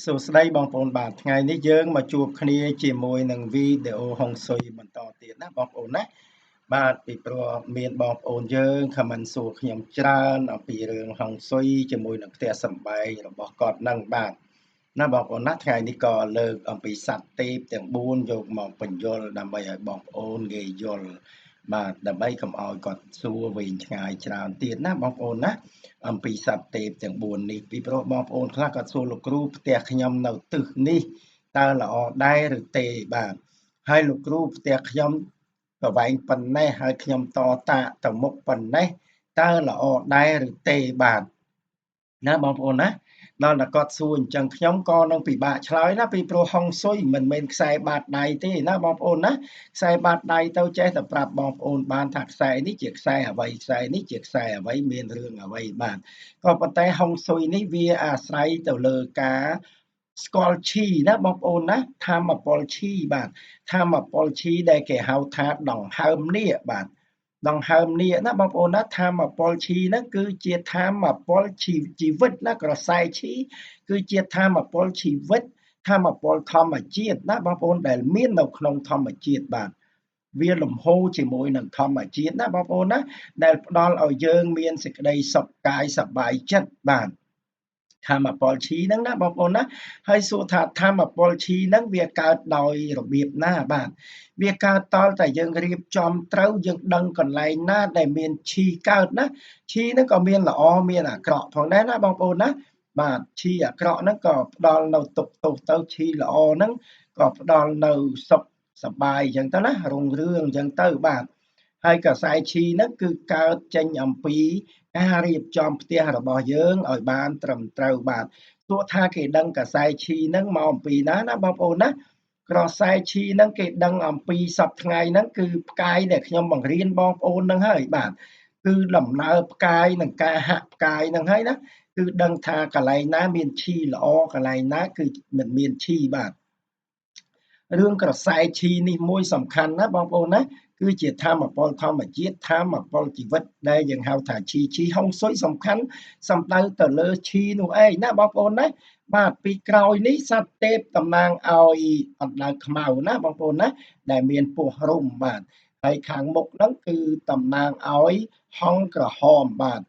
សួស្តីបងប្អូនបាទថ្ងៃនេះយើងមកជួបគ្នាជាមួយនឹងវីដេអូហុងស៊ុយបន្តទៀតណាបងប្អូនណាបាទពីព្រោះមានបងប្អូនយើងខមមិនសួរខ្ញុំច្រើនអំពីរឿងហុងស៊ុយជាមួយនឹងផ្ទះសម្បែងរបស់គាត់នឹងបាទណាបងប្អូនណាថ្ងៃនេះក៏លើកអំពីសត្វទេពទាំង4យកមកបញ្យលដើម្បីឲ្យបងប្អូនងាយយល់បាទដើម្បីកុំឲ្យគាត់សួរវែងឆ្ងាយច្រើនទៀតណាបងប្អូនណាអំពីសត្វទេពទាំង4នេះពីព្រោះបងប្អូនខ្លះគាត់សួរលោកគ្រូផ្ទះខ្ញុំនៅទិសនេះតើល្អដែរឬទេបាទហើយលោកគ្រូផ្ទះខ្ញុំប្រវែងប៉ុណ្ណេះហើយខ្ញុំតតាទៅមុខប៉ុណ្ណេះតើល្អដែរឬទេបាទណាបងប្អូនណាដល់តែគាត់សួរអញ្ចឹងខ្ញុំក៏នឹងពិបាកឆ្លើយណាពីព្រោះហុងស៊ុយមិនមែនខ្សែបាតដៃទេណាបងប្អូនណាខ្សែបាតដៃទៅចេះតែប្រាប់បងប្អូនបានថាខ្សែនេះជាខ្សែអ្វីខ្សែនេះជាខ្សែអ្វីមានរឿងអ្វីបាទក៏ប៉ុន្តែហុងស៊ុយនេះវាអាស្រ័យទៅលើការស្គាល់ឈីណាបងប្អូនណាធម្មពលឈីបាទធម្មពលឈីដែលគេហៅថាដង្ហើមនាគបាទដង្ហើមនាគណាបងប្អូនណាធម្មពលឈីហ្នឹងគឺជាធម្មពលជីវិតណាក្រសែឈីគឺជាធម្មពលជីវិតធម្មពលធម្មជាតិណាបងប្អូនដែលមាននៅក្នុងធម្មជាតិបាទវាលំហូរជាមួយនឹងធម្មជាតិណាបងប្អូនណាដែលផ្ដល់ឲ្យយើងមានសេចក្តីសុខកាយសប្បាយចិត្តបាទធម្មពលឈីហ្នឹងណាបងប្អូនណាហើយសួរថាធម្មពលឈីហ្នឹងវាកើតដោយរបៀបណាបាទវាកើតតល់តែយើងរៀបចំត្រូវយើងដឹងកន្លែងណាដែលមានឈីកើតណាឈីហ្នឹងក៏មានល្អមានអាក្រក់ផងដែរណាបងប្អូនណាបាទឈីអាក្រក់ហ្នឹងក៏ផ្ដល់នៅទុក្ខទោសទៅឈីល្អហ្នឹងក៏ផ្ដល់នៅសុខសប្បាយអញ្ចឹងទៅណារុងរឿងអញ្ចឹងទៅបាទហើយកសែឈីហ្នឹងគឺកើតចេញអំពីការរៀបចំផ្ទះរបស់យើងឲ្យបានត្រឹមត្រូវបាទទោះថាគេដឹងកសែឈីហ្នឹងមកអំពីណាណាបងប្អូនណាក្រសែឈីហ្នឹងគេដឹងអំពីសប្តាហ៍ថ្ងៃហ្នឹងគឺផ្កាយដែលខ្ញុំបង្រៀនបងប្អូនហ្នឹងហើយបាទគឺដំណើរផ្កាយនិងការហាក់ផ្កាយហ្នឹងហើយណាគឺដឹងថាកន្លែងណាមានឈីល្អកន្លែងណាគឺមិនមានឈីបាទរឿងក្រសែឈីនេះមួយសំខាន់ណាបងប្អូនណាគឺជាធម្មពលធម្មជាតិធម្មពលជីវិតដែលយើងហៅថាឈីហុងស៊ុយសំខាន់សំដៅទៅលើឈីនោះឯងណាបងប្អូនណាបាទពីក្រោយនេះសត្វទេពតំណាងឲ្យអណ្ដើកខ្មៅណាបងប្អូនណាដែលមានពោះរុំបាទហើយខាងមុខហ្នឹងគឺតំណាងឲ្យហង្សក្រហមបាទ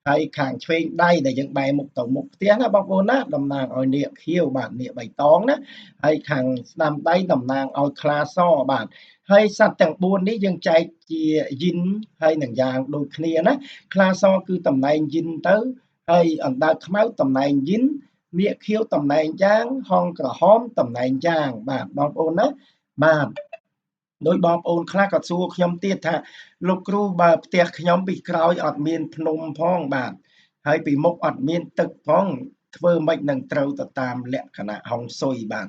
ហើយខាងឆ្វេងដៃដែលយើងបែរមុខទៅមុខផ្ទះណាបងប្អូនណាតំណាងឲ្យនាគខៀវបាទនាគបៃតងណាហើយខាងស្ដាំដៃតំណាងឲ្យខ្លាសបាទហើយសត្វទាំង4នេះយើងចែកជាយិនហើយនឹងយ៉ាងដូចគ្នាណាខ្លាសគឺតំណែងយិនទៅហើយអណ្ដើកខ្មៅតំណែងយិននាគខៀវតំណែងយ៉ាងហង្សក្រហមតំណែងយ៉ាងបាទបងប្អូនណាបាទដោយបងប្អូនខ្លះក៏សួរខ្ញុំទៀតថាលោកគ្រូបើផ្ទះខ្ញុំពីក្រោយអត់មានភ្នំផងបាទហើយពីមុខអត់មានទឹកផងធ្វើម៉េចនឹងត្រូវទៅតាមលក្ខណៈហុងស៊ុយបាទ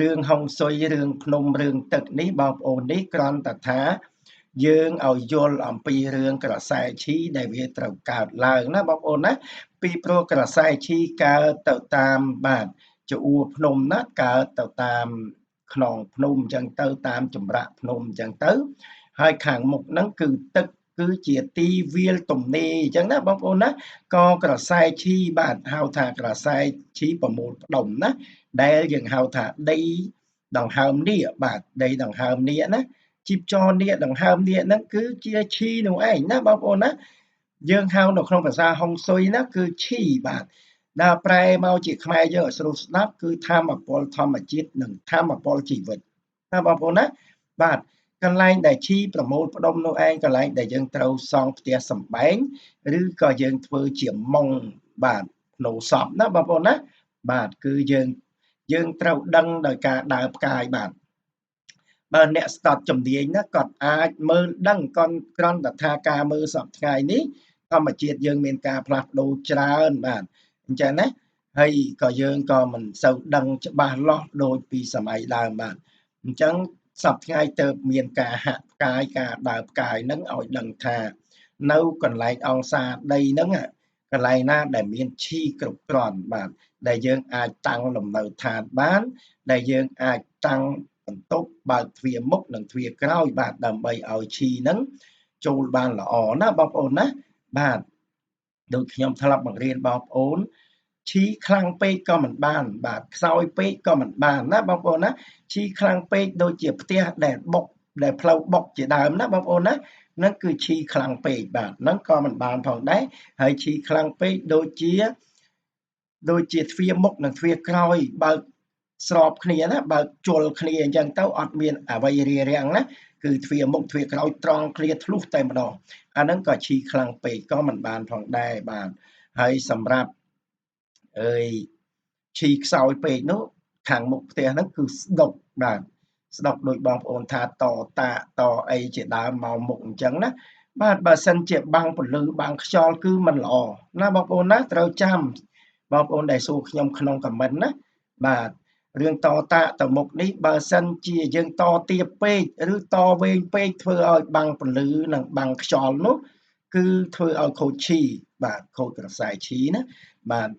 រឿងហុងស៊ុយរឿងភ្នំរឿងទឹកនេះបងប្អូននេះគ្រាន់តែថាយើងឲ្យយល់អំពីរឿងក្រសែឈីដែលវាត្រូវកើតឡើងណាបងប្អូនណាពីព្រោះក្រសែឈីកើតទៅតាមបាទជួរភ្នំណាកើតទៅតាមខ្នងភ្នំអញ្ចឹងទៅតាមចម្រាក់ភ្នំអញ្ចឹងទៅហើយខាងមុខហ្នឹងគឺទឹកគឺជាទីវាលទំនេរអញ្ចឹងណាបងប្អូនណាក៏ក្រសែឈីបាទហៅថាក្រសែឈីប្រមូលផ្ដុំណាដែលយើងហៅថាដីដង្ហើមនាគបាទដីដង្ហើមនាគណាជីពចរនាគដង្ហើមនាគហ្នឹងគឺជាឈីនោះឯងណាបងប្អូនណាយើងហៅនៅក្នុងភាសាហុងស៊ុយណាគឺឈីបាទដល់ប្រែមកជាខ្មែរយើងឲ្យស្រួលស្ដាប់គឺធម្មពលធម្មជាតិនិងធម្មពលជីវិតណាបងប្អូនណាបាទកន្លែងដែលឈីប្រមូលផ្ដុំនោះឯងកន្លែងដែលយើងត្រូវសង់ផ្ទះសម្បែងឬក៏យើងធ្វើជាមុងបាទផ្នូសពណាបងប្អូនណាបាទគឺយើងត្រូវដឹងដោយការដើរផ្កាយបាទបើអ្នកស្ទាត់ជំនាញណាគាត់អាចមើលដឹងគ្រាន់តែថាការមើលសពថ្ងៃនេះធម្មជាតិយើងមានការផ្លាស់ប្ដូរច្រើនបាទអញ្ចឹងណាហើយក៏យើងក៏មិនសូវដឹងច្បាស់លាស់ដូចពីសម័យដើមបាទអញ្ចឹងសពថ្ងៃទៅមានការហាក់ផ្កាយការដើរផ្កាយនឹងឲ្យដឹងថានៅកន្លែងអង្សាដីហ្នឹងកន្លែងណាដែលមានឈីគ្រប់គ្រាន់បាទដែលយើងអាចតាំងលំនៅឋានបានដែលយើងអាចតាំងបន្ទប់បើកទ្វារមុខនិងទ្វារក្រោយបាទដើម្បីឲ្យឈីហ្នឹងចូលបានល្អណាបងប្អូនណាបាទដូចខ្ញុំធ្លាប់បង្រៀនបងប្អូន ชีคลังពេกก็มันบ้านบาดខ្សោយពេកក៏មិនបានណាបងប្អូនណាชีខ្លាំងពេកដូចជាផ្ទះដែលបុកដែលផ្លូវបុកជាដើមណាបងប្អូនណាហ្នឹងគឺชีខ្លាំងពេកបាទហ្នឹងក៏មិនបានផងដែរហើយชีខ្លាំងពេកដូចជាទ្វារមុខនិងទ្វារក្រោយបើកស្របគ្នាណាបើកជល់គ្នាអញ្ចឹងទៅអត់មានអ្វីរារាំងណាគឺទ្វារមុខទ្វារក្រោយត្រង់គ្នាធ្លុះតែម្ដងអាហ្នឹងក៏ชีខ្លាំងពេកក៏មិនបានផងដែរបាទហើយសម្រាប់ชีខ្សោយពេកនោះខាងមុខផ្ទះហ្នឹងគឺស្ដុកបាទស្ដុកដោយបងប្អូនថាតតាតអីជាដើមមកមុខអញ្ចឹងណាបាទបើសិនជាបាំងពលឺបាំងខ្យល់គឺមិនល្អណាបងប្អូនណាត្រូវចាំបងប្អូនដែលសួរខ្ញុំក្នុងខមមិនណាបាទរឿងតតាទៅមុខនេះបើសិនជាយើងតទាបពេកឬតវែងពេកធ្វើឲ្យបាំងពលឺនិងបាំងខ្យល់នោះគឺធ្វើឲ្យខូចឈីបាទខូចក្រសែឈីណាបាទ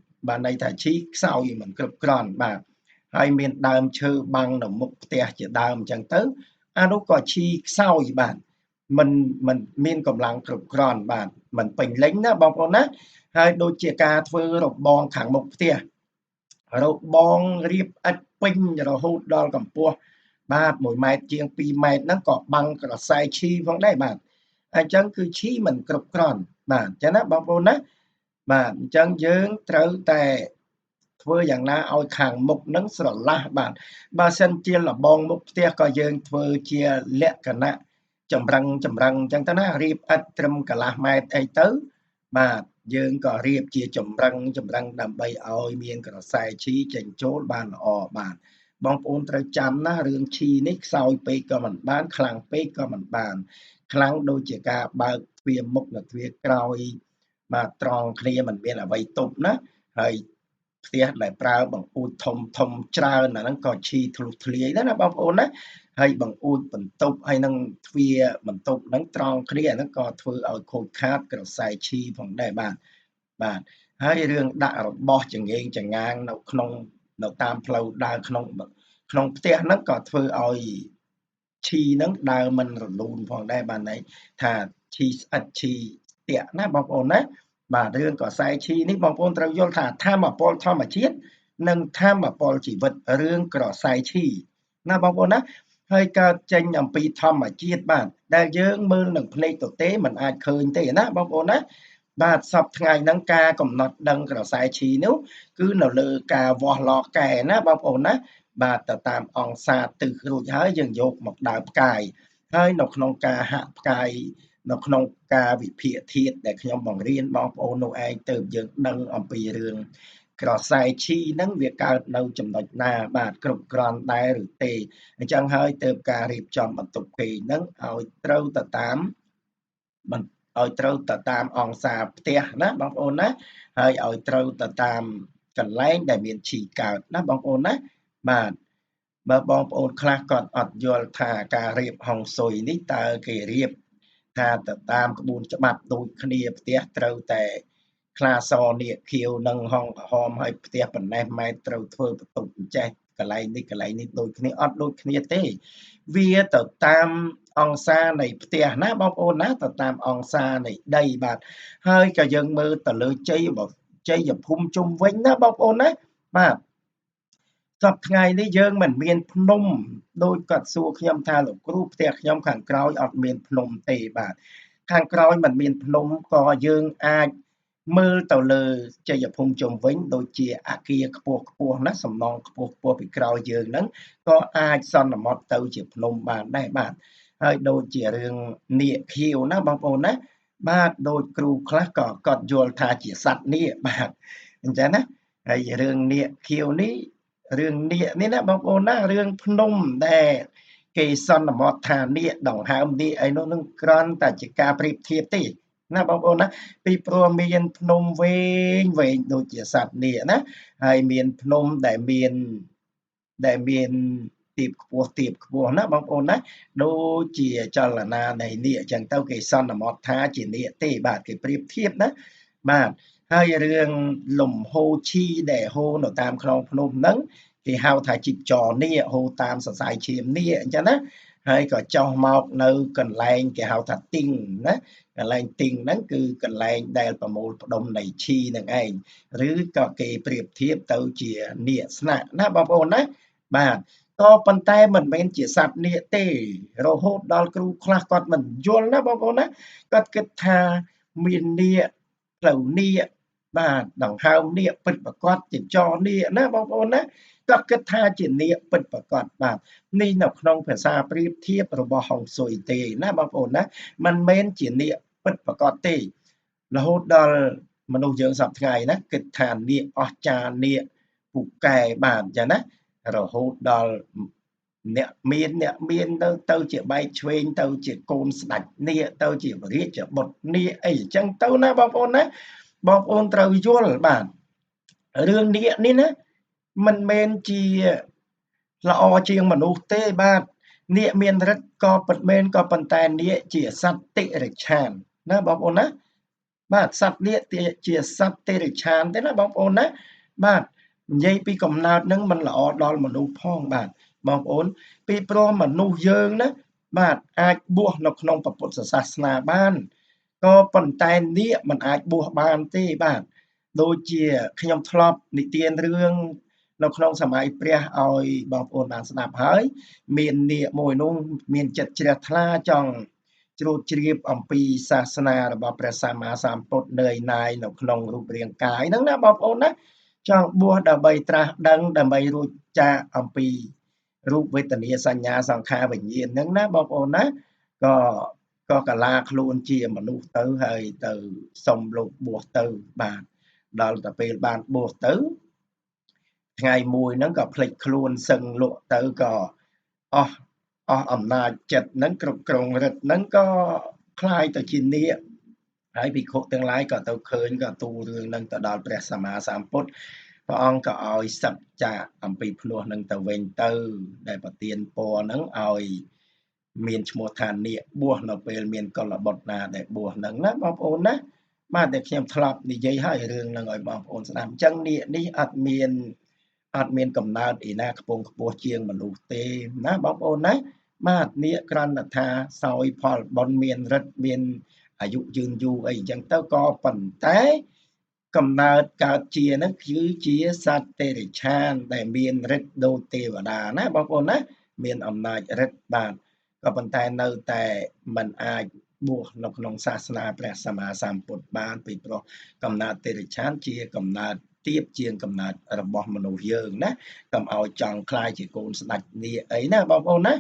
ន័យថាឈីខ្សោយមិនគ្រប់គ្រាន់បាទហើយមានដើមឈើបាំងនៅមុខផ្ទះជាដើមអញ្ចឹងទៅអានោះក៏ឈីខ្សោយបាទមិនមានកម្លាំងគ្រប់គ្រាន់បាទមិនពេញលេញណាបងប្អូនណាហើយដូចជាការធ្វើរបងខាងមុខផ្ទះរបងរៀបឥតពេញរហូតដល់កម្ពស់បាទ1ម៉ែត្រជាង2ម៉ែត្រហ្នឹងក៏បាំងក្រសែឈីផងដែរបាទអញ្ចឹងគឺឈីមិនគ្រប់គ្រាន់បាទអញ្ចឹងណាបងប្អូនណាបាទអញ្ចឹងយើងត្រូវតែធ្វើយ៉ាងណាឲ្យខាងមុខនឹងស្រឡះបាទបើសិនជាលបងមុខផ្ទះក៏យើងធ្វើជាលក្ខណៈចម្រឹងអញ្ចឹងទៅណារៀបឥតត្រឹមកន្លះម៉ែត្រអីទៅបាទយើងក៏រៀបជាចម្រឹងដើម្បីឲ្យមានក្រសែឈីចេញចូលបានល្អបាទបងប្អូនត្រូវចាំណារឿងឈីនេះខ្សោយពេកក៏មិនបានខ្លាំងពេកក៏មិនបានខ្លាំងដូចជាការបើកទ្វារមុខនិងទ្វារក្រោយបាទត្រង់គ្នាមិនមានអ្វីទប់ណាហើយផ្ទះដែលប្រើបង្អួចធំច្រើនអាហ្នឹងក៏ឈីធ្លុះធ្លាយដែរណាបងប្អូនណាហើយបង្អួចបន្ទប់ហើយនឹងទ្វារបន្ទប់ហ្នឹងត្រង់គ្នាអាហ្នឹងក៏ធ្វើឲ្យខូចខាតក្រសែឈីផងដែរបាទហើយរឿងដាក់របស់ចង្អេងចងាងនៅតាមផ្លូវដើរក្នុងផ្ទះហ្នឹងក៏ធ្វើឲ្យឈីហ្នឹងដើរមិនរលូនផងដែរបាទន័យថាឈីស្អិតឈីស្ទាក់ណាបងប្អូនណាបាទរឿងក្រសែឈីនេះបងប្អូនត្រូវយល់ថាធម្មពលធម្មជាតិនិងធម្មពលជីវិតរឿងក្រសែឈីណាបងប្អូនណាហើយកើតចេញអំពីធម្មជាតិបាទដែលយើងមើលនឹងភ្នែកទទេមិនអាចឃើញទេណាបងប្អូនណាបាទសពថ្ងៃហ្នឹងការកំណត់ដឹងក្រសែឈីនោះគឺនៅលើការវាស់ឡកែណាបងប្អូនណាបាទទៅតាមអង្សាទិសរួចហើយយើងយកមកដើរផ្កាយហើយនៅក្នុងការហាក់ផ្កាយនៅក្នុងការវិភាគធាតុដែលខ្ញុំបង្រៀនបងប្អូននោះឯងទៅយើងដឹងអំពីរឿងក្រសែឈីហ្នឹងវាកើតនៅចំណុចណាបាទគ្រប់គ្រាន់ដែរឬទេអញ្ចឹងហើយទៅការរៀបចំបន្ទប់គេហ្នឹងឲ្យត្រូវទៅតាមអង្សាផ្ទះណាបងប្អូនណាហើយឲ្យត្រូវទៅតាមកន្លែងដែលមានឈីកើតណាបងប្អូនណាបាទបើបងប្អូនខ្លះគាត់អត់យល់ថាការរៀបហុងស៊ុយនេះតើគេរៀបថាទៅតាមក្បួនច្បាប់ដូចគ្នាផ្ទះត្រូវតែខ្លាសនាគខៀវនិងហុងក្រហមហើយផ្ទះប៉ុណ្ណេះម៉ែត្រត្រូវធ្វើបន្ទប់អញ្ចេះកន្លែងនេះដូចគ្នាអត់ដូចគ្នាទេវាទៅតាមអង្សានៃផ្ទះណាបងប្អូនណាទៅតាមអង្សានៃដីបាទហើយក៏យើងមើលទៅលើជ័យភូមិជុំវិញណាបងប្អូនណាបាទសប្តាហ៍ថ្ងៃនេះយើងមិនមានភ្នំដោយគាត់សួរខ្ញុំថាលោកគ្រូផ្ទះខ្ញុំខាងក្រោយអត់មានភ្នំទេបាទខាងក្រោយមិនមានភ្នំក៏យើងអាចមើលទៅលើជ័យភូមិជុំវិញដូចជាអគារខ្ពស់ណាសំណង់ខ្ពស់ពីក្រោយយើងហ្នឹងក៏អាចសន្មត់ទៅជាភ្នំបានដែរបាទហើយដូចជារឿងនាគខៀវណាបងប្អូនណាបាទដូចគ្រូខ្លះក៏គាត់យល់ថាជាសត្វនាគបាទអញ្ចឹងណាហើយរឿងនាគខៀវនេះរឿងនាគនេះណាបងប្អូនណារឿងភ្នំដែលគេសន្មត់ថានាគដង្ហើមនាគអីនោះនឹងគ្រាន់តែជាការប្រៀបធៀបទេណាបងប្អូនណាពីព្រោះមានភ្នំវែងដូចជាសត្វនាគណាហើយមានភ្នំដែលមានទៀបខ្ពស់ណាបងប្អូនណាដូចជាចលនានៃនាគអញ្ចឹងទៅគេសន្មត់ថាជានាគទេបាទគេប្រៀបធៀបណាបាទហើយរឿងលំហូរឈីដែលហូរនៅតាមខ្នងភ្នំហ្នឹងគេហៅថាជីពចរនាគហូរតាមសរសៃឈាមនាគអញ្ចឹងណា ហើយក៏ចុះមកនៅកន្លែងគេហៅថាទីងណាកន្លែងទីងហ្នឹងគឺកន្លែងដែលប្រមូលផ្ដុំនៃឈីនឹងឯងឬក៏គេប្រៀបធៀបទៅជានាគស្នាក់ណាបងប្អូនណាបាទក៏ប៉ុន្តែមិនមែនជាសត្វនាគទេរហូតដល់គ្រូខ្លះគាត់មិនយល់ណាបងប្អូនណាគាត់គិតថាមាននាគផ្លូវនាគបាទដង្ហើមនាគពិតប្រកបជាចរនាគណាបងប្អូនណាគាត់គិតថាជានាគពិតប្រកបបាទនេះនៅក្នុងភាសាប្រៀបធៀបរបស់ហុងស៊ុយទេណាបងប្អូនណាมันមែនជានាគពិតប្រកបទេរហូតដល់មនុស្សយើងសពថ្ងៃណាគិតថានាគអស្ចារ្យនាគពូកែបាទអញ្ចឹងណារហូតដល់អ្នកមានទៅជាបែកឆ្វេងទៅជាកូនស្ដេចនាគទៅជារាជបុត្រនាគអីអញ្ចឹងទៅណាបងប្អូនណាបងប្អូនត្រូវយល់បាទរឿងនាគនេះណាមិនមែនជាល្អជាងមនុស្សទេបាទនាគមានឫទ្ធិក៏ពិតមែនក៏ប៉ុន្តែនាគជាសត្វតិរិច្ឆានណាបងប្អូនណាបាទសត្វនាគជាសត្វតិរិច្ឆានទេណាបងប្អូនណាបាទនិយាយពីកំណើតនឹងមិនល្អដល់មនុស្សផងបាទបងប្អូនពីព្រោះមនុស្សយើងណាបាទអាចបួសនៅក្នុងពុទ្ធសាសនាបានក៏ប៉ុន្តែនាគមិនអាចបួសបានទេបាទដូចជាខ្ញុំធ្លាប់និទានរឿងនៅក្នុងសម័យព្រះឲ្យបងប្អូនបានស្ដាប់ហើយមាននាគមួយនោះមានចិត្តជ្រះថ្លាចង់ជ្រួតជ្រាបអំពីសាសនារបស់ព្រះសម្មាសម្ពុទ្ធនឿយណាយនៅក្នុងរូបរាងកាយហ្នឹងណាបងប្អូនណាចង់បួសដើម្បីត្រាស់ដឹងដើម្បីរួចចាកអំពីរូបវេទនាសញ្ញាសង្ខារវិញ្ញាណហ្នឹងណាបងប្អូនណាក៏កាឡាខ្លួនជាមនុស្សទៅហើយទៅសុំលោកបួសទៅបាទដល់តែពេលបានបួសទៅថ្ងៃមួយហ្នឹងក៏ភ្លេចខ្លួនសឹងលក់ទៅក៏អស់អំណាចចិត្តហ្នឹងគ្រប់គ្រងរិទ្ធហ្នឹងក៏คล้ายទៅជានាគហើយភិក្ខុទាំងឡាយក៏ទៅឃើញក៏ទូលរឿងហ្នឹងទៅដល់ព្រះសម្មាសម្ពុទ្ធព្រះអង្គក៏ឲ្យសឹកចាកអំពីភ្នោះហ្នឹងទៅវិញទៅដែលប្រទានពរហ្នឹងឲ្យមានឈ្មោះថានាគបួសនៅពេលមានកុលបុត្រណាដែលបួសហ្នឹងណាបងប្អូនណាបាទតែខ្ញុំធ្លាប់និយាយឲ្យរឿងហ្នឹងឲ្យបងប្អូនស្ដាប់អញ្ចឹងនាគនេះអត់មានកំណើតឯណាខ្ពង់ខ្ពស់ជាងមនុស្សទេណាបងប្អូនណាបាទនាគគ្រាន់តែថាសោយផលបុណ្យមានឫទ្ធិមានអាយុយឺនយូរអីអញ្ចឹងទៅក៏ប៉ុន្តែកំណើតកើតជាហ្នឹងគឺជាសត្វតិរិច្ឆានដែលមានឫទ្ធិដូចទេវតាណាបងប្អូនណាមានអំណាចឫទ្ធិបាទក៏ប៉ុន្តែនៅតែមិនអាចបួសនៅក្នុងសាសនាព្រះសម្មាសម្ពុទ្ធបានពីព្រោះកំណើតតិរិច្ឆានជាកំណើតទៀបជាងកំណើតរបស់មនុស្សយើងណាកុំឲ្យចង់ខ្លាយជាកូនស្ដេចនាគអីណាបងប្អូនណា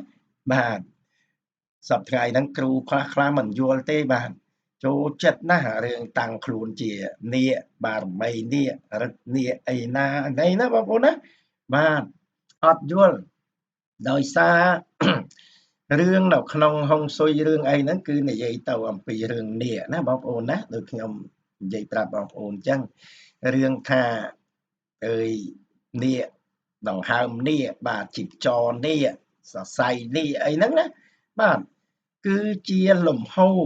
បាទសប្តាហ៍ហ្នឹងគ្រូខ្លះមិនយល់ទេបាទចូលចិត្តណាស់រឿងតាំងខ្លួនជានាគបារមីនាគឫទ្ធិនាគអីណាបងប្អូនណាបាទអត់យល់ដោយសាររឿងនៅក្នុងហុងស៊ុយរឿងអីហ្នឹងគឺនិយាយទៅអំពីរឿងនាគណាបងប្អូនណាដូចខ្ញុំនិយាយប្រាប់បងប្អូនអញ្ចឹងរឿងថាអើយនាគដង្ហើមនាគបាទជីពចរនាគសរសៃនាគអីហ្នឹងណាបាទគឺជាលំហូរ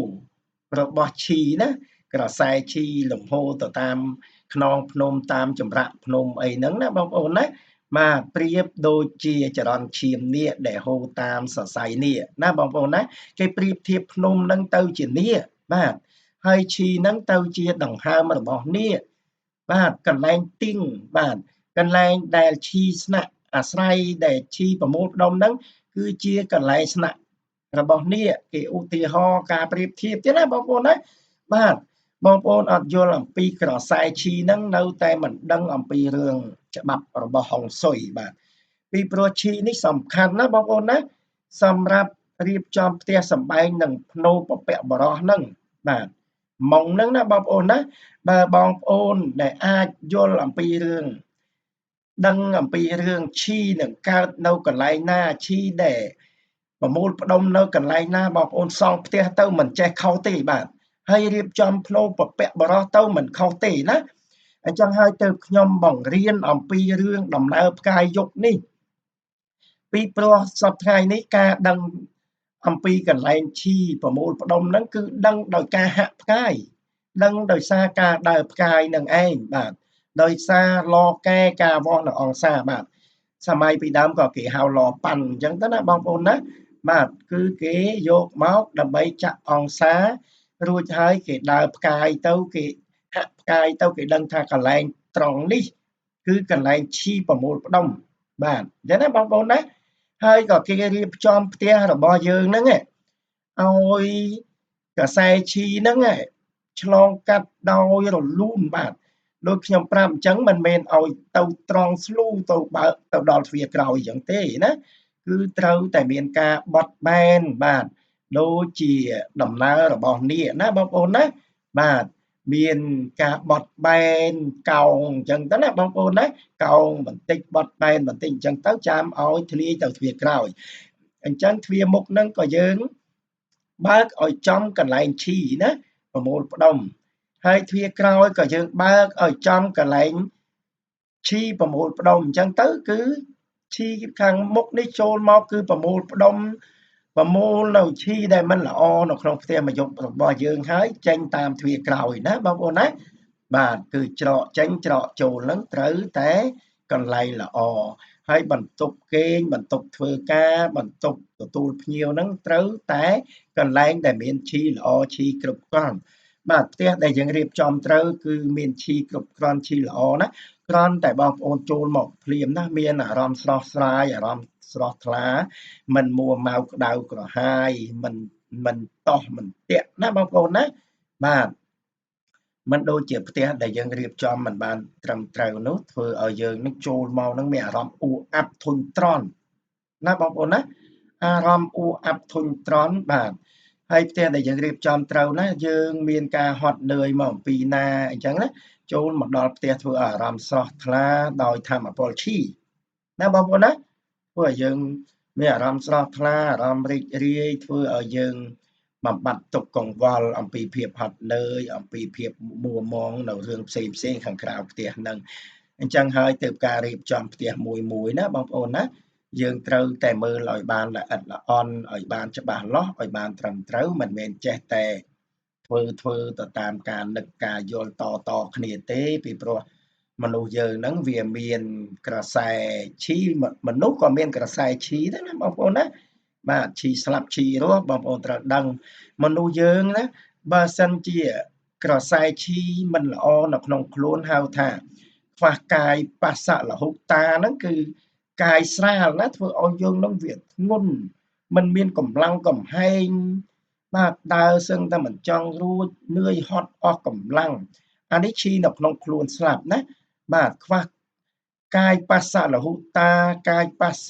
របស់ឈីណាក្រសែឈីលំហូរទៅតាមខ្នងភ្នំតាមចម្រាក់ភ្នំអីហ្នឹងណាបងប្អូនណាបាទប្រៀបដូចជាចរន្តឈាមនាគដែលហូរតាមសរសៃនាគណាបងប្អូនណាគេប្រៀបធៀបភ្នំហ្នឹងទៅជានាគបាទហើយឈីហ្នឹងទៅជាដង្ហើមរបស់នាគបាទកន្លែងទីងបាទកន្លែងដែលឈីស្នាក់អាស្រ័យដែលឈីប្រមូលផ្ដុំហ្នឹងគឺជាកន្លែងស្នាក់របស់នាគគេឧទាហរណ៍ការប្រៀបធៀបទេណាបងប្អូនណាបាទបងប្អូនអត់យល់អំពីក្រសែឈីហ្នឹងនៅតែមិនដឹងអំពីរឿងច្បាប់របស់ហុងស៊ុយបាទពីព្រោះឈីនេះសំខាន់ណាបងប្អូនណាសម្រាប់រៀបចំផ្ទះសម្បែងនិងភ្នូពពកបរោះហ្នឹងបាទម៉ុងហ្នឹងណាបងប្អូនណាបើបងប្អូនដែលអាចយល់អំពីរឿងដឹងអំពីរឿងឈីនឹងកើតនៅកន្លែងណាឈីដែលប្រមូលផ្ដុំនៅកន្លែងណាបងប្អូនសង់ផ្ទះទៅមិនចេះខុសទេបាទហើយរៀបចំភ្នូពពកបរោះទៅមិនខុសទេណាអញ្ចឹងហើយទៅខ្ញុំបង្រៀនអំពីរឿងដំណើរផ្កាយយុគនេះពីព្រោះសប្តាហ៍នេះការដឹងអំពីកន្លែងឈីប្រមូលផ្ដុំហ្នឹងគឺដឹងដោយការហាក់ផ្កាយដឹងដោយសារការដើរផ្កាយនឹងឯងបាទដោយសារលកែការវាស់នៅអង្គសាបាទសម័យពីដើមក៏គេហៅលប៉ាន់អញ្ចឹងទៅណាបងប្អូនណា បាទគឺគេយកមកដើម្បីចាក់អង្សារួចហើយគេដើរផ្កាយទៅគេហាក់ផ្កាយទៅគេដឹងថាកន្លែងត្រង់នេះគឺកន្លែងឈីប្រមូលផ្ដុំបាទអញ្ចឹងណាបងប្អូនណាហើយក៏គេរៀបចំផ្ទះរបស់យើងហ្នឹងឲ្យកសែឈីហ្នឹងឆ្លងកាត់ដោយរលូនបាទដូចខ្ញុំប្រាប់អញ្ចឹងមិនមែនឲ្យទៅត្រង់ស្លូទៅបើកទៅដល់ទ្វារក្រោយអញ្ចឹងទេណាគឺត្រូវតែមានការបត់បែនបាទដូចជាដំណើររបស់នាគណាបងប្អូនណាបាទមានការបត់បែនកោងអញ្ចឹងទៅណាបងប្អូនណាកោងបន្តិចបត់បែនបន្តិចអញ្ចឹងទៅចាំឲ្យធ្លាយទៅទ្វារក្រោយអញ្ចឹងទ្វារមុខហ្នឹងក៏យើងបើកឲ្យចំកន្លែងឈីណាប្រមូលផ្ដុំហើយទ្វារក្រោយក៏យើងបើកឲ្យចំកន្លែងឈីប្រមូលផ្ដុំអញ្ចឹងទៅគឺឈីខាងមុខនេះចូលមកគឺប្រមូលផ្ដុំប្រមូលនៅឈីដែលមិនល្អនៅក្នុងផ្ទះមួយយប់របស់យើងហើយចេញតាមទ្វារក្រោយណាបងប្អូនណាបាទគឺច្រកចេញច្រកចូលហ្នឹងត្រូវតែកន្លែងល្អហើយបន្ទប់គេងបន្ទប់ធ្វើការបន្ទប់ទទួលភ្ញៀវហ្នឹងត្រូវតែកន្លែងដែលមានឈីល្អឈីគ្រប់គ្រាន់បាទផ្ទះដែលយើងរៀបចំត្រូវគឺមានឈីគ្រប់គ្រាន់ឈីល្អណាគ្រាន់តែបងប្អូនចូលមកភ្លាមណាមានអារម្មណ៍ស្រស់ស្រាយអារម្មណ៍ស្រស់ថ្លាមិនមួម៉ៅក្តៅក្រហាយមិនតោះមិនទាក់ណាបងប្អូនណាបាទមិនដូចជាផ្ទះដែលយើងរៀបចំមិនបានត្រឹមត្រូវនោះធ្វើឲ្យយើងនឹងចូលមកនឹងមានអារម្មណ៍អួអាប់ធុញទ្រាន់ណាបងប្អូនណាអារម្មណ៍អួអាប់ធុញទ្រាន់បាទហើយផ្ទះដែលយើងរៀបចំត្រូវណាយើងមានការហត់នឿយមកអំពីណាអញ្ចឹងណាចូលមកដល់ផ្ទះធ្វើឲ្យអារម្មណ៍ស្រស់ថ្លាដោយធម៌ពលឈីណាបងប្អូនណាធ្វើឲ្យយើងមានអារម្មណ៍ស្រស់ថ្លាអារម្មណ៍រីករាយធ្វើឲ្យយើងបំបត្តិទុក្ខកង្វល់អំពីភាពហត់នឿយអំពីភាពមួម៉ងនៅរឿងផ្សេងខាងក្រៅផ្ទះហ្នឹងអញ្ចឹងហើយទើបការរៀបចំផ្ទះមួយណាបងប្អូនណាយើងត្រូវតែមើលឲ្យបានល្អិតល្អន់ឲ្យបានច្បាស់លាស់ឲ្យបានត្រឹមត្រូវមិនមែនចេះតែធ្វើទៅតាមការនឹកការយល់តគ្នាទេពីព្រោះមនុស្សយើងហ្នឹងវាមានក្រសែឈីមនុស្សក៏មានក្រសែឈីដែរណាបងប្អូនណាបាទឈីស្លាប់ឈីរស់បងប្អូនត្រូវដឹងមនុស្សយើងណាបើសិនជាក្រសែឈីមិនល្អនៅក្នុងខ្លួនហៅថាខ្វះកាយបស្សៈលហុតាហ្នឹងគឺកាយស្រាលណាធ្វើឲ្យយើងនឹងវាធ្ងន់មិនមានកម្លាំងកំហែងបាទដើរសឹងតែមិនចង់រួចនឿយហត់អស់កម្លាំងអានេះឈីនៅក្នុងខ្លួនស្លាប់ណាបាទខ្វះកាយបស្សៈលហុតាកាយបស្ស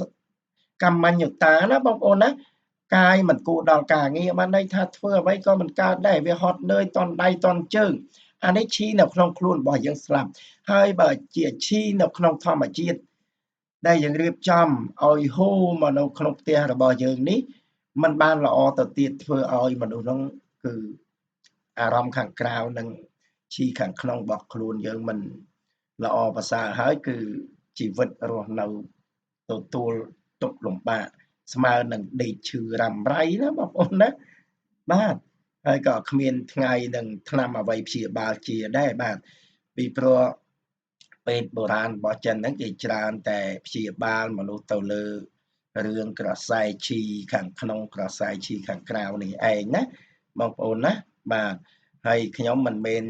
កម្មញ្ញតាណាបងប្អូនណាកាយមិនគួរដល់ការងារបានន័យថាធ្វើអ្វីក៏មិនកើតដែរវាហត់នឿយតន់ដៃតន់ជើងអានេះឈីនៅក្នុងខ្លួនរបស់យើងស្លាប់ហើយបើជាឈីនៅក្នុងធម្មជាតិដែលយើងរៀបចំឲ្យហូរមកនៅក្នុងផ្ទះរបស់យើងនេះมันបានល្អទៅទៀតធ្វើឲ្យមនុស្សហ្នឹងគឺអារម្មណ៍ខាងក្រៅនិងឈីខាងក្នុងរបស់ខ្លួនយើងមិនល្អប្រសើរហើយគឺជីវិតរស់នៅទទួលទុក្ខលំបាកស្មើនឹងដេកឈឺរ៉ាំរ៉ៃណាបងប្អូនណាបាទហើយក៏គ្មានថ្ងៃនឹងថ្នាំអ្វីព្យាបាលជាដែរបាទពីព្រោះពេទ្យបុរាណរបស់ចិនហ្នឹងគេច្រើនតែព្យាបាលមនុស្សទៅលើរឿងក្រសែឈីខាងក្នុងក្រសែឈីខាងក្រៅនេះឯងណាបងប្អូនណាបាទហើយខ្ញុំមិនមែន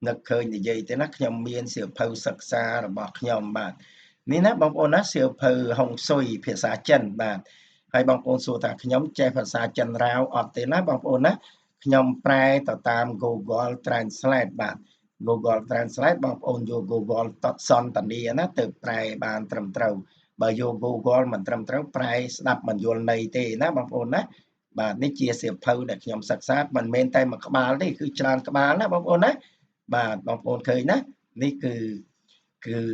នឹកឃើញនិយាយទេណាខ្ញុំមានសៀវភៅសិក្សារបស់ខ្ញុំបាទនេះណាបងប្អូនណាសៀវភៅហុងស៊ុយភាសាចិនបាទហើយបងប្អូនសួរថាខ្ញុំចេះភាសាចិនរាវអត់ទេណាបងប្អូនណាខ្ញុំប្រែទៅតាម Google Translate បាទ Google Translate បងប្អូនយក Google សន្តានាណាទៅប្រែបានត្រឹមត្រូវបើយក Google មិនត្រឹមត្រូវប្រែស្ដាប់មិនយល់ន័យទេណាបងប្អូនណាបាទនេះជាសៀវភៅដែលខ្ញុំសិក្សាមិនមែនតែមួយក្បាលទេគឺច្រើនក្បាលណាបងប្អូនណាបាទបងប្អូនឃើញណានេះគឺ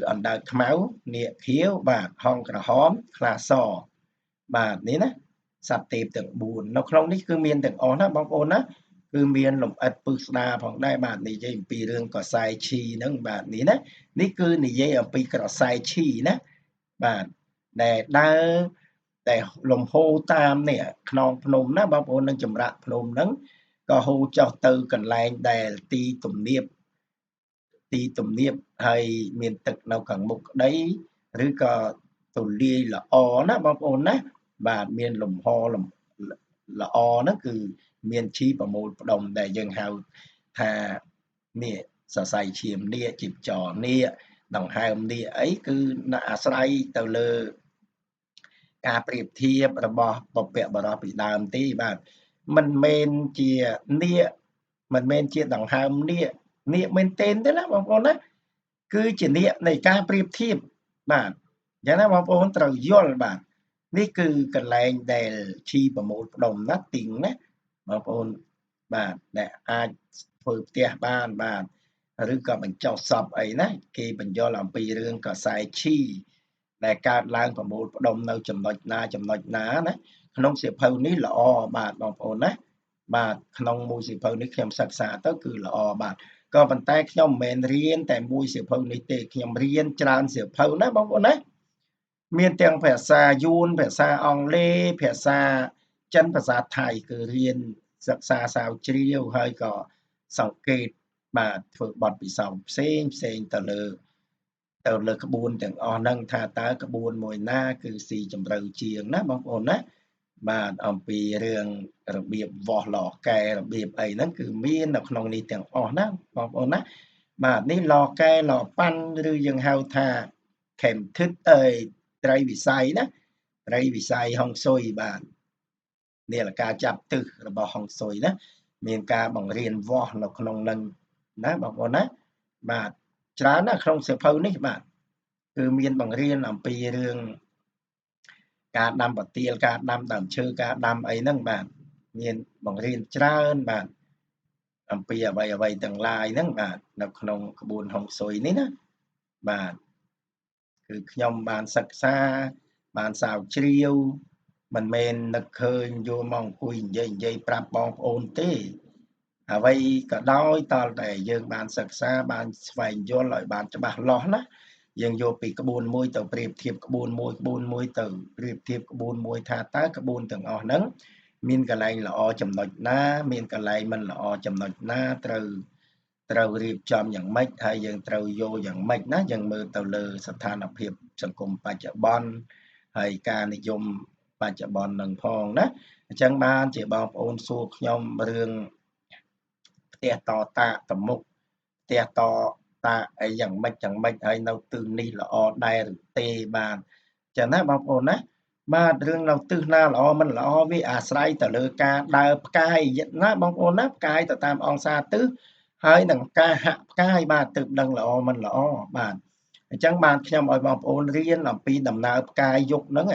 អណ្ដើកខ្មៅនាគខៀវបាទហង្សក្រហមខ្លាសបាទនេះណាសត្វទេពទាំង4នៅក្នុងនេះគឺមានទាំងអស់ណាបងប្អូនណាគឺមានលំអិតពឹសស្ដារផងដែរបាទនិយាយអំពីរឿងក្រសែឈីហ្នឹងបាទនេះណានេះគឺនិយាយអំពីក្រសែឈីណាបាទដែលដើរតែលំហូរតាមនេះខ្នងភ្នំណាបងប្អូននឹងចម្រាក់ភ្នំហ្នឹងក៏ហូរចុះទៅកន្លែងដែលទីទំនាបហើយមានទឹកនៅខាងមុខក្តីឬក៏ទូលាយល្អណាបងប្អូនណាបាទមានលំហលំ ល្អហ្នឹងគឺមានជីប្រមូលផ្ដុំដែលយើងហៅថានេះសរសៃឈាមនាគជីពចរនាគដង្ហើមនាគអីគឺអាស្រ័យទៅលើការប្រៀបធៀបរបស់បុព្វបុរសពីដើមទេបាទមិនមែនជានាគមិនមែនជាដង្ហើមនាគមែនទេណាបងប្អូនណាគឺជានាគនៃការប្រៀបធៀបបាទអញ្ចឹងណាបងប្អូនត្រូវយល់បាទនេះគឺកន្លែងដែលជីប្រមូលផ្ដុំណាទីងណាបងប្អូនបាទដែលអាចធ្វើផ្ទះបានបាទឬក៏បញ្ចុះសពអីណាគេបញ្យល់អំពីរឿងកសែឈីដែលកើតឡើងប្រមូលផ្ដុំនៅចំណុចណាណាក្នុងសៀវភៅនេះល្អបាទបងប្អូនណាបាទក្នុងមួយសៀវភៅនេះខ្ញុំសិក្សាទៅគឺល្អបាទក៏ប៉ុន្តែខ្ញុំមិនមែនរៀនតែមួយសៀវភៅនេះទេខ្ញុំរៀនច្រើនសៀវភៅណាបងប្អូនណាមានទាំងភាសាយួនភាសាអង់គ្លេសភាសាចិនភាសាថៃគឺរៀនសិក្សាស្រាវជ្រាវហើយក៏សង្កេតបាទធ្វើបទពិសោធន៍ផ្សេងទៅលើក្បួនទាំងអស់ហ្នឹងថាតើក្បួនមួយណាគឺស៊ីជម្រៅជាងណាបងប្អូនណាបាទអំពីរឿងរបៀបវាស់លកែរបៀបអីហ្នឹងគឺមាននៅក្នុងនេះទាំងអស់ណាបងប្អូនណាបាទនេះលកែលប៉ាន់ឬយើងហៅថាខេមធឹកត្រីវិស័យណាត្រីវិស័យហុងស៊ុយបាទនេះlàការចាប់ទិសរបស់ហុងស៊ុយណាមានការបង្រៀនវាស់នៅក្នុងនឹងណាបងប្អូនណាបាទច្រើនណាស់ក្នុងសៀវភៅនេះបាទគឺមានបង្រៀនអំពីរឿងការដាំប្រទាលការដាំដើមឈើការដាំអីហ្នឹងបាទមានបង្រៀនច្រើនបាទអំពីអ្វីទាំងឡាយហ្នឹងបាទនៅក្នុងក្បួនហុងស៊ុយនេះណាបាទគឺខ្ញុំបានសិក្សាបានស្រាវជ្រាវមិនមែននឹកឃើញយកមកអង្គុយនិយាយប្រាប់បងប្អូនទេអ្វីក៏ដោយតលតែយើងបានសិក្សាបានស្វែងយល់ឲ្យបានច្បាស់លាស់ណាយើងយកពីក្បួនមួយទៅប្រៀបធៀបក្បួនមួយទៅប្រៀបធៀបក្បួនមួយថាតើក្បួនទាំងអស់ហ្នឹងមានកន្លែងល្អចំណុចណាមានកន្លែងមិនល្អចំណុចណាត្រូវរៀបចំយ៉ាងម៉េចហើយយើងត្រូវយកយ៉ាងម៉េចណាយើងមើលទៅលើស្ថានភាពសង្គមបច្ចុប្បន្នហើយការនិយមបច្ចុប្បន្ននឹងផងណាអញ្ចឹងបានជាបងប្អូនសួរខ្ញុំរឿងផ្ទះតតាតមុខផ្ទះតតាអីយ៉ាងម៉េចហើយនៅទិសនេះល្អដែរឬទេបាទចឹងណាបងប្អូនណាបាទរឿងនៅទិសណាល្អមិនល្អវាអាស្រ័យទៅលើការដើរផ្កាយណាបងប្អូនណាផ្កាយទៅតាមអង្សាទិសហើយនឹងការហាក់ផ្កាយបាទទើបដឹងល្អមិនល្អបាទអញ្ចឹងបានខ្ញុំឲ្យបងប្អូនរៀនអំពីដំណើរផ្កាយយុគហ្នឹង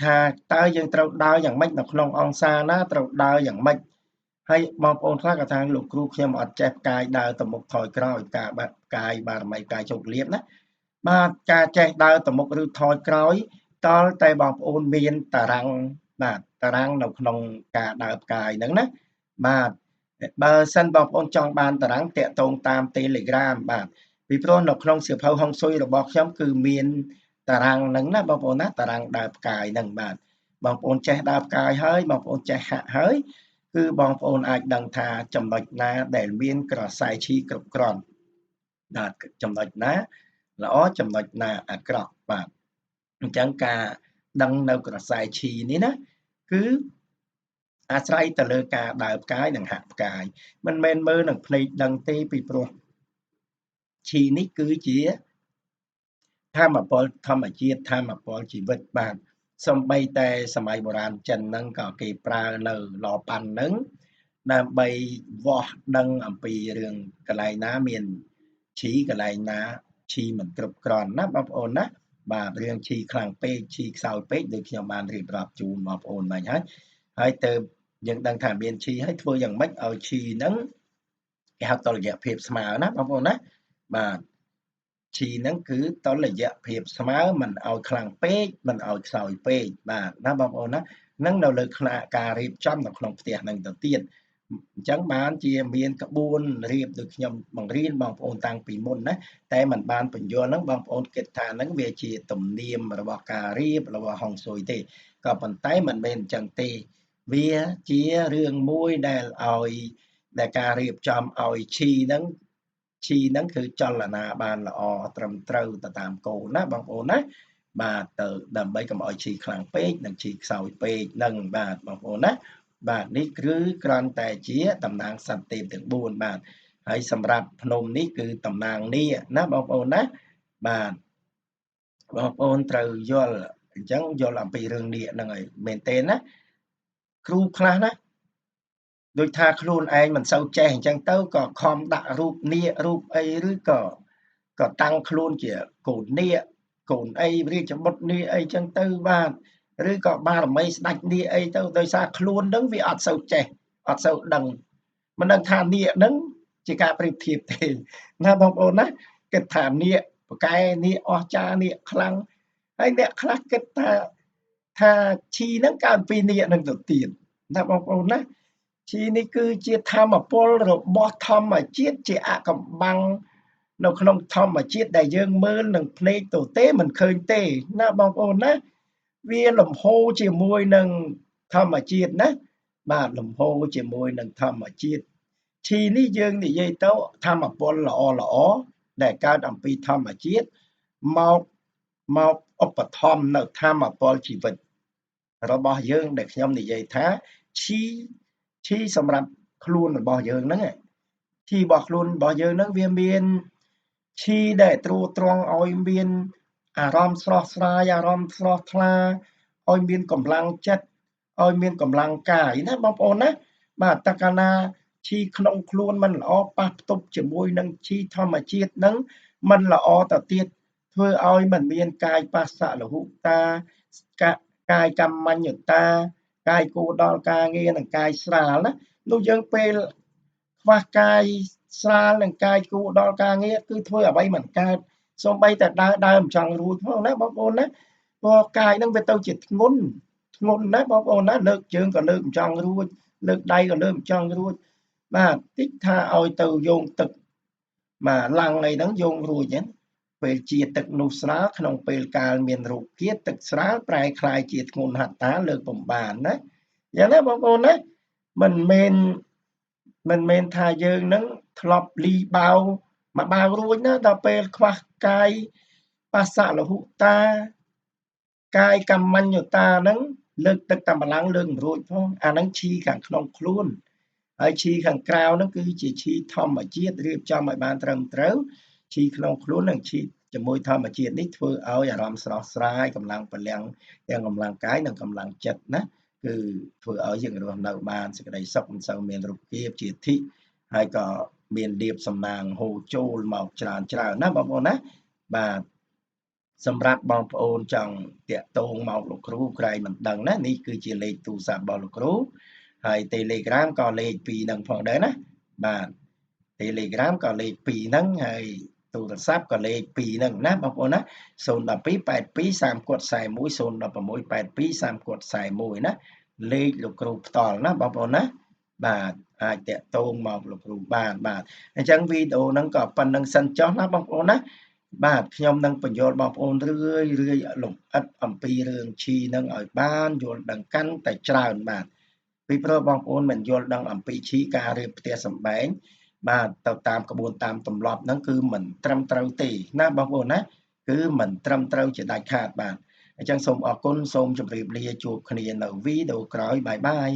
ថាតើយើងត្រូវដើរយ៉ាងម៉េចនៅក្នុងអង្សាណាត្រូវដើរយ៉ាងម៉េចហើយបងប្អូនខ្លះក៏ថាលោកគ្រូខ្ញុំអត់ចេះផ្កាយដើរទៅមុខថយក្រោយការបាត់ផ្កាយបារមីផ្កាយជោគលាភណាបាទការចេះដើរទៅមុខឬថយក្រោយតលតែបងប្អូនមានតារាងបាទតារាងនៅក្នុងការដើរផ្កាយហ្នឹងណាបាទបើសិនបងប្អូនចង់បានតារាងតាក់ទងតាម Telegram បាទពីព្រោះនៅក្នុងសៀវភៅហុងស៊ុយរបស់ខ្ញុំគឺមានតារាងហ្នឹងណាបងប្អូនណាតារាងដើរផ្កាយហ្នឹងបាទបងប្អូនចេះដើរផ្កាយហើយបងប្អូនចេះហាក់ហើយគឺបងប្អូនអាចដឹងថាចំណុចណាដែលមានក្រសែឈីគ្រប់គ្រាន់បាទចំណុចណាល្អចំណុចណាអាក្រក់បាទអញ្ចឹងការដឹងនៅក្រសែឈីនេះណាគឺអាស្រ័យទៅលើការដើរផ្កាយនិងហាក់ផ្កាយមិនមែនមើលនឹងភ្នែកដឹងទេពីព្រោះឈីនេះគឺជាធម្មពលធម្មជាតិធម្មពលជីវិតបាទសំបីតែសម័យបុរាណចិនហ្នឹងក៏គេប្រើនៅលប៉ាន់ហ្នឹងដើម្បីវាស់ដឹងអំពីរឿងកន្លែងណាមានឈីកន្លែងណាឈីមិនគ្រប់គ្រាន់ណាបងប្អូនណាបាទរឿងឈីខ្លាំងពេកឈីខ្សោយពេកដូចខ្ញុំបានរៀបរាប់ជូនបងប្អូនមិញហើយទៅយើងដឹងថាមានឈីហើយធ្វើយ៉ាងម៉េចឲ្យឈីហ្នឹងគេហៅតុល្យភាពស្មើណាបងប្អូនណាបាទឈីហ្នឹងគឺតុល្យភាពស្មើមិនឲ្យខ្លាំងពេកមិនឲ្យខ្សោយពេកបាទណាបងប្អូនណានឹងនៅលើខ្នាតការរៀបចំនៅក្នុងផ្ទះហ្នឹងទៅទៀតអញ្ចឹងបានជាមានក្បួនរៀបដូចខ្ញុំបង្រៀនបងប្អូនតាំងពីមុនណាតែมันបានបញ្យល់ហ្នឹងបងប្អូនគិតថាហ្នឹងវាជាទំនៀមរបស់ការរៀបរបស់ហុងស៊ុយទេក៏ប៉ុន្តែมันមិនមែនអញ្ចឹងទេវាជារឿងមួយដែលការរៀបចំឲ្យឈីហ្នឹងគឺចលនាបានល្អត្រឹមត្រូវទៅតាមគោលណាបងប្អូនណា បាទទៅដើម្បីកុំឲ្យឈីខ្លាំងពេកនិងឈីខ្សោយពេកនឹងបាទបងប្អូនណាបាទនេះគឺគ្រាន់តែជាតំណាងសត្វទេពទាំង4បាទហើយសម្រាប់ភ្នំនេះគឺតំណាងនាគណាបងប្អូនណាបាទបងប្អូនត្រូវយល់អញ្ចឹងយល់អំពីរឿងនាគហ្នឹងហើយមែនទេណាគ្រូខ្លះណាដូចថាខ្លួនឯងមិនសូវចេះអញ្ចឹងទៅក៏ខំដាក់រូបនាគរូបអីឬក៏តាំងខ្លួនជាកូននាគកូនអីរាជបុត្រនាគអីចឹងទៅបាទឬក៏បារមីស្ដេចនាគអីទៅដោយសារខ្លួនហ្នឹងវាអត់សូវចេះអត់សូវដឹងមិនដឹងថានាគហ្នឹងជាការប្រៀបធៀបទេណាបងប្អូនណាគិតថានាគប្រកែនាគអស្ចារ្យនាគខ្លាំងហើយអ្នកខ្លះគិតថាឈីហ្នឹងកើតពីនាគហ្នឹងទៅទៀតណាបងប្អូនណាឈីនេះគឺជាធម្មពលរបស់ធម្មជាតិជាអាថ៌កំបាំងនៅក្នុងធម្មជាតិដែលយើងមើលនឹងភ្នែកទទេមិនឃើញទេណាបងប្អូនណាវាលំហូរជាមួយនឹងធម្មជាតិណាបាទលំហូរជាមួយនឹងធម្មជាតិឈីនេះយើងនិយាយទៅធម្មពលល្អដែលកើតអំពីធម្មជាតិមកឧបត្ថម្ភនៅធម្មពលជីវិតរបស់យើងដែលខ្ញុំនិយាយថាឈីសម្រាប់ខ្លួនរបស់យើងហ្នឹងឈីរបស់ខ្លួនរបស់យើងហ្នឹងវាមានឈីដែលត្រួតត្រងឲ្យមានអារម្មណ៍ស្រស់ស្រាយអារម្មណ៍ស្រស់ថ្លាឲ្យមានកម្លាំងចិត្តឲ្យមានកម្លាំងកាយណាបងប្អូនណាបាទតើកាលណាឈីក្នុងខ្លួនมันល្អប៉ះផ្ទប់ជាមួយនឹងឈីធម្មជាតិហ្នឹងมันល្អទៅទៀតធ្វើឲ្យมันមានកាយបស្សៈលហុតាកាយកម្មញ្ញតាកាយគោដល់ការងារនិងកាយស្រាលណានោះយើងពេលខ្វះកាយស្រាលនិងកាយគួរដល់ការងារគឺធ្វើអ្វីមិនកើតសូម្បីតែដើរមិនចង់រួចផងណាបងប្អូនណាព្រោះកាយនឹងវាទៅជាធ្ងន់ណាបងប្អូនណាលើកជើងក៏លើកមិនចង់រួចលើកដៃក៏លើកមិនចង់រួចបាទតិចថាឲ្យទៅយោងទឹកបាទឡាំងអីហ្នឹងយោងរួចហ្នឹងពេលជាទឹកនោះស្រាលក្នុងពេលកាលមានរូបធាតុទឹកស្រាលប្រែคล้ายជាធ្ងន់ហត្តាលើកបំបានណាយ៉ាងណាបងប្អូនណាមិនមែនថាយើងនឹងធ្លាប់លីបាវមកបាវរួចណាដល់ពេលខ្វះកាយបស្សៈលហុតាកាយកម្មញ្ញតាហ្នឹងលើកទឹកតែម្លងលើកមិនរួចផងអាហ្នឹងឈីខាងក្នុងខ្លួនហើយឈីខាងក្រៅហ្នឹងគឺជាឈីធម្មជាតិរៀបចំឲ្យបានត្រឹមត្រូវឈីក្នុងខ្លួននិងឈីជាមួយធម្មជាតិនេះធ្វើឲ្យអារម្មណ៍ស្រស់ស្រាយកម្លាំងពលំទាំងកម្លាំងកាយនិងកម្លាំងចិត្តណាគឺធ្វើឲ្យយើងរស់នៅបានសេចក្តីសុខមិនសូវមានរុក្ខភាពជាធិហើយក៏មានលៀបសំណាងហូរចូលមកច្រើនណាបងប្អូនណាបាទសម្រាប់បងប្អូនចង់តាក់ទងមកលោកគ្រូក្រែងមិនដឹងណានេះគឺជាលេខទូរស័ព្ទរបស់លោកគ្រូហើយ Telegram ក៏លេខ2ហ្នឹងផងដែរណាបាទ Telegram ក៏លេខ2ហ្នឹងហើយទូរស័ព្ទក៏លេខ2ហ្នឹងណាបងប្អូនណា0128231 0168231ណាលេខលោកគ្រូផ្ទាល់ណាបងប្អូនណាបាទអាចតាក់ទងមកលោកគ្រូបានបាទអញ្ចឹងវីដេអូហ្នឹងក៏ប៉ុណ្្នឹងសិនចុះណាបងប្អូនណាបាទខ្ញុំនឹងបញ្យល់បងប្អូនរឿយលម្អិតអំពីរឿងឈីនឹងឲ្យបានយល់ដឹងកាន់តែច្រើនបាទពីព្រោះបងប្អូនមិនយល់ដឹងអំពីឈីការរៀបផ្ទះសម្បែងបាទទៅតាមក្បួនតាមទម្លាប់ហ្នឹងគឺមិនត្រឹមត្រូវទេណាបងប្អូនណាគឺមិនត្រឹមត្រូវជាដាច់ខាតបាទអញ្ចឹងសូមអរគុណសូមជម្រាបលាជួបគ្នានៅវីដេអូក្រោយបាយ